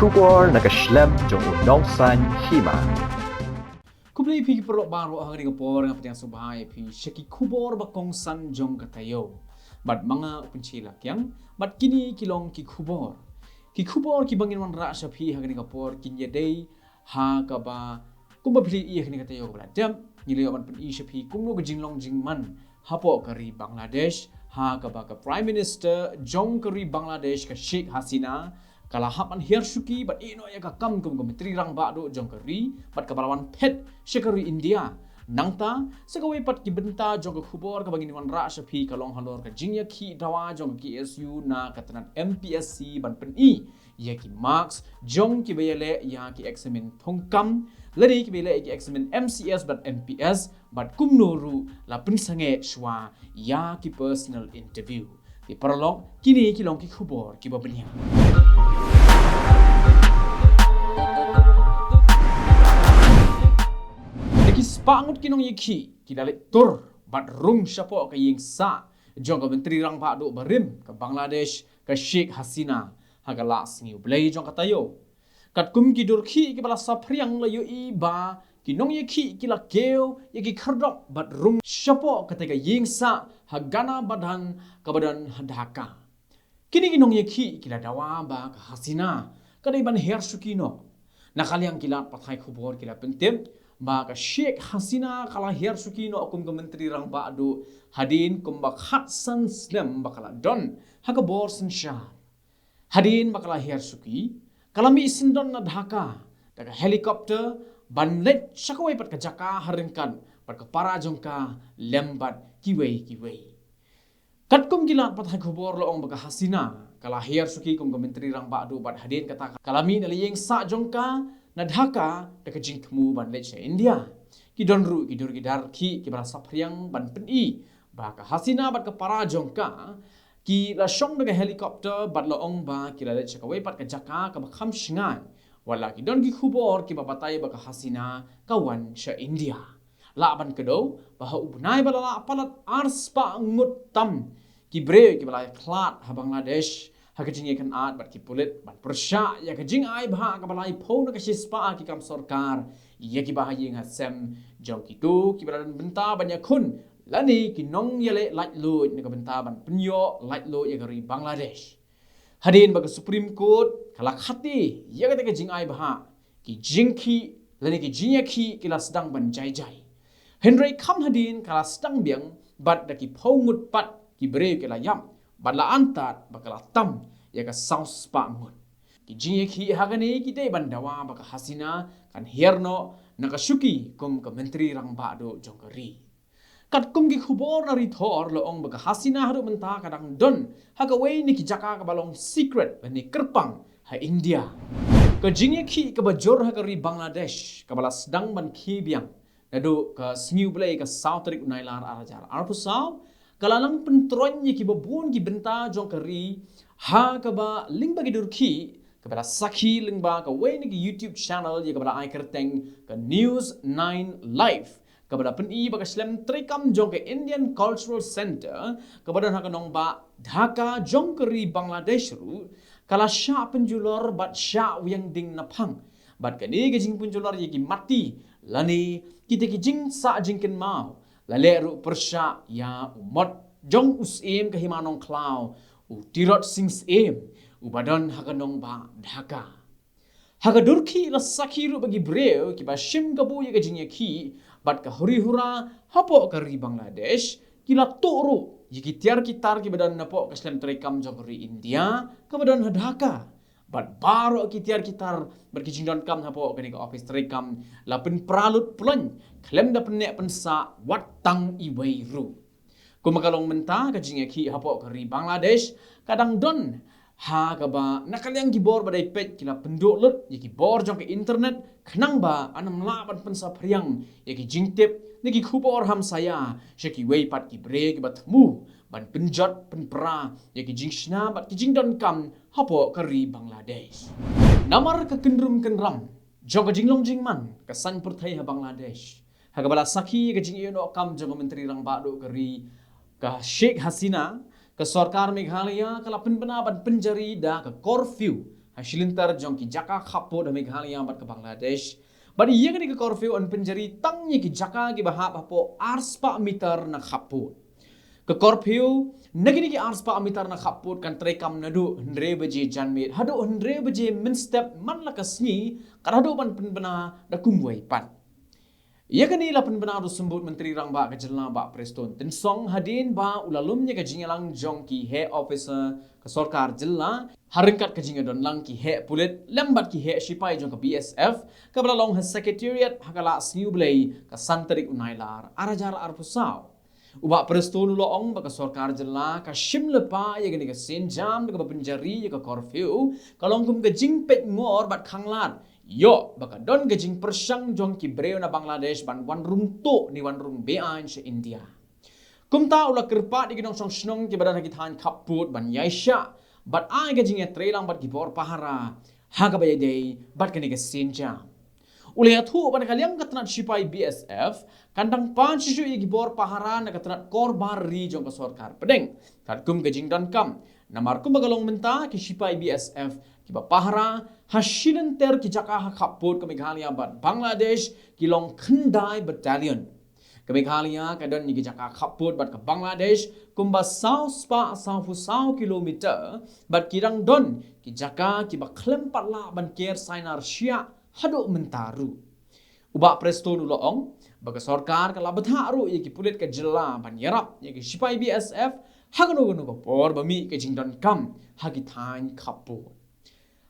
kubor nakaslem jong unongsan hima. Kublai pi perlo baru hari kapor ngap tiang subhai pi shaki kubor bakong san jong katayo. Bat mga pencilak yang bat kini kilong ki kubor. Ki kubor ki bangin wan ra sapi hari kapor kinya day ha kaba kumba pili iya kini katayo kabla dam ngili awan pen i sapi kumno ke jinglong jingman hapo kari Bangladesh ha kaba ka Prime Minister jong kari Bangladesh ka Sheikh Hasina kala hapan Hirsuki bat ino ya ka kam menteri rang ba do jong kari bat ka balawan pet shekari India nangta sekawe pat ki benta jong ka khubor ka bangin wan ra sapi ka long halor ka jingya ki dawa jong ki SU na katanan MPSC ban pen i ya ki marks jong ki bayale ya ki examen thongkam lari ki bayale ki examen MCS bat MPS bat kumnoru la pensange shwa ya ki personal interview di prolog kini ki long ki khubor ki babnya. Spangut kinong yiki kidalik tur bat rung syapo ka ying sa jong ka menteri rang ba do barim ka Bangladesh ka Sheikh Hasina hagala singiu blai jong katayo kat kum ki durki ki bala sapriang la yo i ba kinong yiki kila keo yiki khardok bat rung syapo katega ying sa hagana badan ka badan Dhaka kini kinong yiki kila dawa ba ka Hasina kadai ban Hirsuki no nakaliang kila pathai khubor kila pentem maka Sheikh Hasina kala Hirsuki no akum ke menteri rang ba'du hadin kumbak hatsan slam bakala don haka borsen syar hadin bakala Hirsuki kala mi isin don na Dhaka daga helikopter banlet syakawai pat ka jaka haringkan pat ka para jongka lembat kiwei katkum gilat pat khubor lo ong baka Hasina kala Hirsuki kum ke menteri rang ba'du bat hadin kata kalami naliyeng sa jongka na Dhaka dekat jingkmu ban Malaysia India ki donru ki dur ki dar ki berasa priang ban peni ba ka Hasina bat ka para jongka ki la shong dekat helikopter bat la ong ba ki la lech ka wei pat ka jaka ka bakham shingai wala ki don ki khubor ki babatai ba ka Hasina kawan sha India la ban kedo ba ubnai bala palat ars pa ngut tam ki bre ki bala klat ha Bangladesh hakajing ikan at bat ki pulit bat persya ya kajing ai bha ka balai pho na ka sispa ki kam sarkar ya ki bahaying hasem jong ki tu ki badan benta banyak kun lani ki nong yale lait lo na ka benta ban penyo lait lo ya kari Bangladesh hadin bag Supreme Court kala khati ya ka kajing ai bha ki jingki lani ki jinyaki ki la sedang ban jai Henry kam hadin kala sedang biang bat da ki pho ngut pat ki bre ki la yam badla antat bakala tam ya ka saus pa ngun ki jinge ki hagani ki dei bandawa baka Hasina kan herno nakasuki kum ka menteri rang ba do jongkari kat kum ki khubor na rithor lo ong baka Hasina haru menta kadang don haga wei ni ki jaka ka balong secret bani kerpang ha India ka jinge ki ka bajor ha kari Bangladesh ka balas dang ban ki biang nado ka sniu blai ka south rik unailar arajar arpusau kalalang pentronya ki babun ki benta jong kari ha kaba ling bagi durki kabala saki ling ba ka wen ki YouTube channel ya kabala ai kerteng ka News 9 Live kabala pen i baga slam trekam jong ke Indian Cultural Center kabada ha kanong ba Dhaka jong kari Bangladesh ru kala sya penjulor bat sya yang ding napang bat kani ke jing penjulor ya ki mati lani kita ki jing sa jingken mau laleru persya ya umot jong usim kehimanong klau tirot sings badan hakanong ba Dhaka hagadurki la sakiru bagi breu ki ba shim gabu ya gajinya ki bat ka huri-hura hapo kari Bangladesh kila toro yiki tiar kitar ki badan napo ka slam terekam jokri India ka badan Dhaka bat baro ki tiar kitar berkijing don kam hapo kani ka office terekam la pen pralut pulan klem da penek pensa watang iwairu kumakalong menta ka jinga ki hapo kari Bangladesh kadang don ha ka ba nakaliang gibor badai pet kila penduk lut yaki bor jong ke internet kenang ba anam laban pensa priang yaki jingtip niki khubor ham saya syaki wei pat ki bre ki batmu ban penjot penpra yaki jingshna bat ki jingdon kam hapo kari Bangladesh namar ka kendrum kenram jong ka jinglong jingman ka san perthai ha Bangladesh ha ka bala saki ka jing no kam jong menteri rang ba do kari ka Sheikh Hasina ke Sarkar Meghalaya ke lapan benaban penjari dah ke curfew hasilintar jong ki jaka khapot da Meghalaya bat ke Bangladesh. Badi iya ke curfew on penjari tangnya ki jaka ki bahap hapo arspa meter na khapot. Ke curfew nagini ki arspa meter na khapot kan trekam nadu 100 baje janmit hadu 100 baje min step man la kasni karado ban penbena da kumwai pan. Ia kini lapan benar sembut Menteri Rang Ba Kejelah Ba Preston Tensong hadin ba ulalumnya ke jingalang jong ki he officer ke Sorkar Jela haringkat ke jingadon lang ki he pulit lembat ki he sipai jong ke BSF ke belalong he secretariat hakala sniu blay ke santerik unailar arajar arpusau. Uba Preston uloong ba ke Sorkar Jela ka sim lepa ia kini ke senjam ke penjari ke curfew kalong kum ke jingpet ngor bat khanglat. Yo, baka don gajing persang jong ki breo na Bangladesh ban wan rung to ni wan rung bean sa India. Kumta ula kerpat di ginong song snong ki badan hakitan kaput ban yaisha, bat ay gajing ya trelang bat ki bor pahara, haga bayadey bat kani gasinja. Uli atu ban kaliang katnat sipai BSF, kandang pan sisu i gibor pahara na katnat korbar ri jong ka Sorkar pedeng. Kat kum gajing don kam, namar kum bagalong menta ki sipai BSF kiba pahara hasilinter ki jaka khaput ke Meghalaya bat Bangladesh kilong Khendai Battalion. Ke Meghalaya kadon ni ki jaka khaput bat ke Bangladesh kumba sau kilometer bat kirang don ki jaka kiba klempat la ban ker sainar sya hadu mentaru. Uba Preston uloong baga Sorkar kala betharu ye ki pulit ke Jela ban yarap ye ki sipai BSF hagano ko por bami ke jingdon kam hagi thain khaput.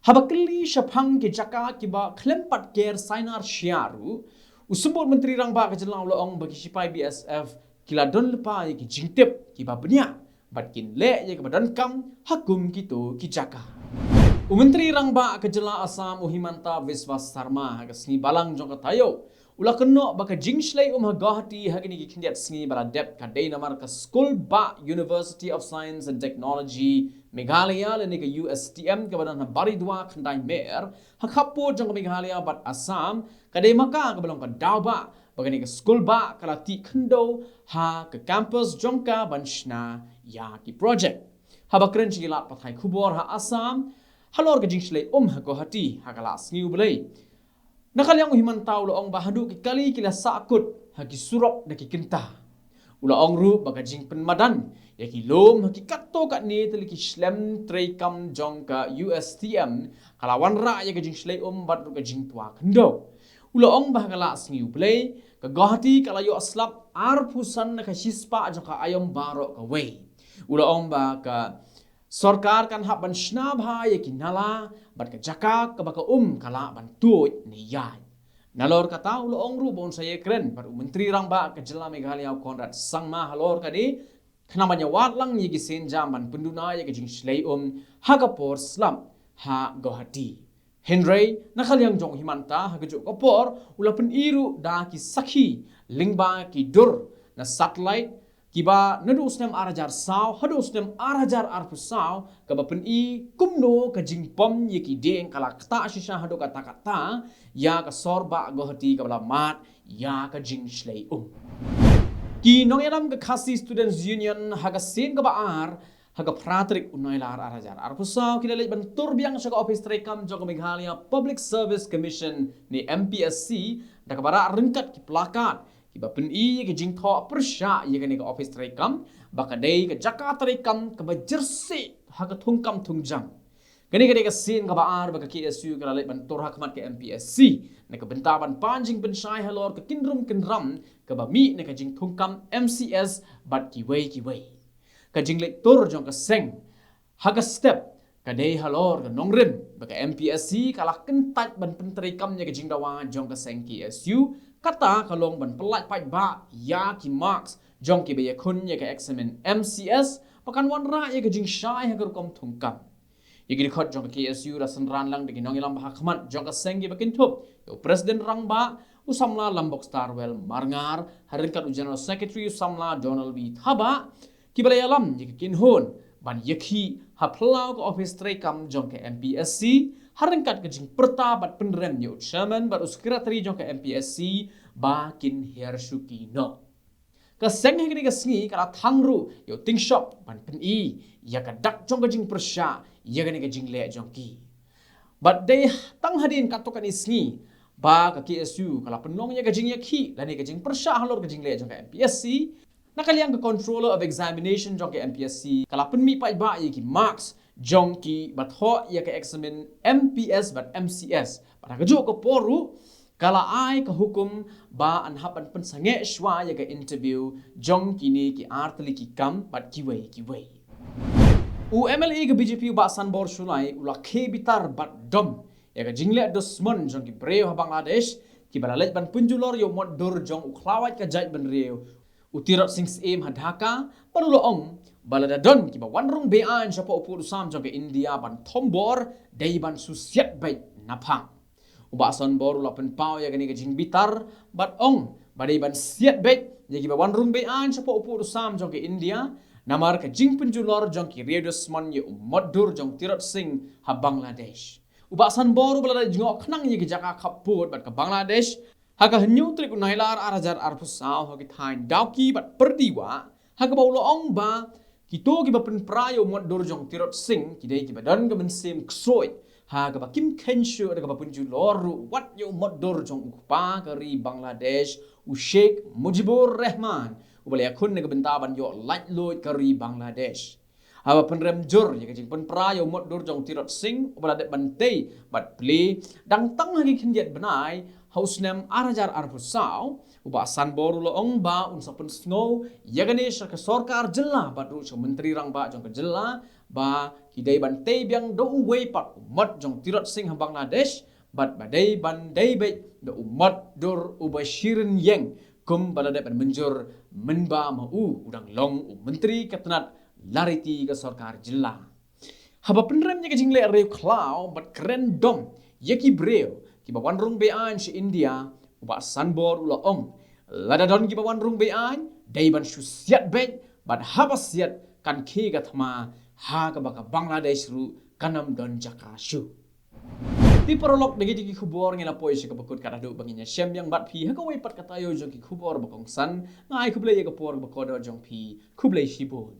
Habakli syapang ke jaka kiba klempat ker sainar syaru usubut Menteri Rang Ba Kejelah uloong bagi sipai BSF kila don lepa ye ki jingtip kiba benya bat kin le ye ke badan kam hakum gitu ki jaka. Menteri Rang Ba Kejelah Assam Uhimanta Viswas Sarma haga sni balang jong katayo ula keno baka jingslay Guwahati hagini ki kindiat sni bala dep kadai namar ka School Ba University of Science and Technology Meghalaya le ke USTM ke badan bari dua khandai mer hakhapo jong Meghalaya bat Assam kadai maka ke belong ka Dawba bagani ke School Ba kalati khendo ha ke campus jongka banshna ya ki project habakren chilat pathai khubor ha Assam halor ke jingslay Guwahati hakala sniu blay Nakalyang uhimantau loong bahadu ki kali kila sakut haki surop daki kentah. Ulaong ru baga jing penmadan ya ki lom haki kato kat ni teli ki slem trekam jong ka USTM kalawan ra ya ka jing slay bat ru ka jing tua kendo. Ulaong bahagala singiu play ka Guwahati kalayo aslap arpusan na ka sispa jong ka ayom baro ka way. Ulaong ba ka Sorkar kan hak ban snabha ye kinala bat ka jaka ka baka kala ban tuit ni yai. Nalor kata uloong ru bon saya keren par Menteri Rang Ba Kejelah Meghalaya Konrad Sangma halor kadi kenamanya watlang ye gisen jaman penduna ye kajing slay hagapor slam ha Guwahati. Henry nakalyang jong himanta hagajuk kapor ulapen iru da ki sakhi lingba ki dur na satellite kiba nadu usnem arajar saw hadu usnem arajar arpusaw kaba pen I kumno ka jingpom yeki deng kala kata shisha hadu kata ya ka sorba Guwahati kabala mat ya ka jing shlay ki nong eram ka khasi students union haga sen kaba haga pratrik unailar arajar arpusaw kilale bentur biang sa office trekam jog Meghalaya Public Service Commission ni MPSC da kabara rengkat ki plakat kiba pen I ke jing tho persya ye ke office trekam baka dei ke Jakarta trekam ke jersey ha ke thungkam thungjang kene ke sin ka baar baka KSU ke lalet ban tor hakmat ke MPSC ne ke bentaban panjing pensai halor ke kinram ke ba mi ne ke jing thungkam MCS bat ki wei ke jing le tor jong ke seng ha ke step ka dei halor ke nongrim baka MPSC kalah kentat ban pentrekam ne ke jing dawa jong ke seng KSU kata kalong ban pelat pai ba ya ki marks jong ki be khun ye ka examen MCS pakan wan ra ye ka jing shai ha kom thungkam ye gi khot jong ki KSU rasan ran lang de nong ilam ba khmat jong ka sengi bakin thup yo president Rang Ba usamla lambok starwell marngar haringkat general secretary usamla Donald B Thaba ki balayalam ye kin hon ban yekhi ha plau ka office trekam jong ka MPSC haringkat ke jing pertabat penrem yo chairman baru sekretari jong ke MPSC bakin hersuki no ka seng hegni ka sngi kala thangru yo ting shop ban pen I ya ka dak jong ke jing persya ya ke jing le jong ki But they tang hadin katokan isngi ba ka KSU kala penlong ya gajing yakhi lani gajing persya halor gajing le jong ka MPSC nakaliang ka controller of examination jong ka MPSC kala penmi pa ba ki marks jong ki batho ya ka examine MPS but MCS para gajo ko poru kala ai ka hukum ba an hapan pensange shwa ya ka interview jong kini ki artli ki kam but kiwei UMLA ke BJP ba sanbor sulai ula ke bitar bat dom ya ka jingle dosmon jong ki breu ha Bangladesh ki balalet ban punjulor yo mod dur jong uklawat ka jait ban reu utirat sings aim ha Dhaka panulo ong balada don ki ba wanrung be an sapa upur sam jong ke India ban thombor dei ban susiat bai napang uba sanbor ula pen pau ya ka jing bitar bat ong badai ban siat bai ya ki ba wanrung be an sapa upur sam jong ke India namar ka jing penjulor jong ki redosman ye moddur jong tirat sing ha Bangladesh uba san boru balada jingok khnang ye ki jaka khaput bat ka Bangladesh ha ka hanyu trik unailar arajar arpusau ha ki thain dauki bat perdiwa ha ka baulo ong ba ki to ki ba pen prayo moddur jong tirat sing ki dei ki badan ka mensem ksoi ha ka ba kim khenshu ka ba penjulor wat yo moddur jong ukpa ka ri Bangladesh u Sheikh Mujibur Rahman ubali akun nega bentaban yo light load kari Bangladesh aba penrem jur ya kajing pen prayo mod dur jong tirot sing ubala det bantei bat play dang tang lagi kendiat benai hausnem arajar arpusau uba sanbor lo ong ba unsa pen snow ya ganesh ka sorkar jella bat ru menteri rang ba jong ka jella ba kidai bantei biang do wei pat mod jong tirot sing ha Bangladesh bat badai bandai be do mod dur uba shirin yeng kum balada pen menjur menba mau udang long menteri ketenat lariti ke sorkar jilla haba penrem nya kajing le reu klau bat keren dom yaki breu ki bawan rung be an si India uba sanbor ula ong lada don ki bawan rung be an dai ban susiat be bat haba siat kan ke ga thama ha ka baka Bangladesh ru kanam don jakashu di prolog dagi ki khubor ngena poi se kabakut kada do banginya syam yang bat phi ha ka wai pat kata yo jong ki khubor bakong san ngai khublei ye ka por bakodo jong phi khublei shibon